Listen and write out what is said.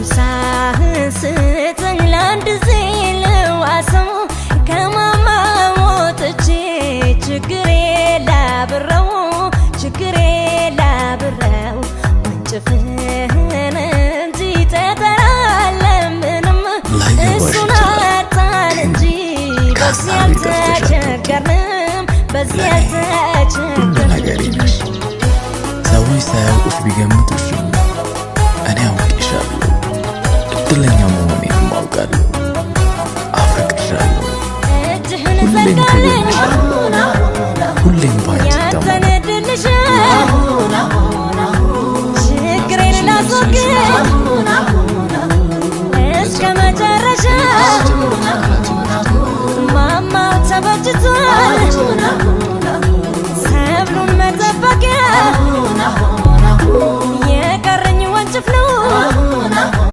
አምሳህን ስጠኝ ለአንድ ዜልዋሰው ከማማ ሞትቼ ችግሬ ላብረው ወንጭፍህን እንጂ ተተራለምንም እሱን አጣን እንጂ በዚህ አልተቸገርንም ሰዎች ሳያውቁሽ ቢገምቱሽ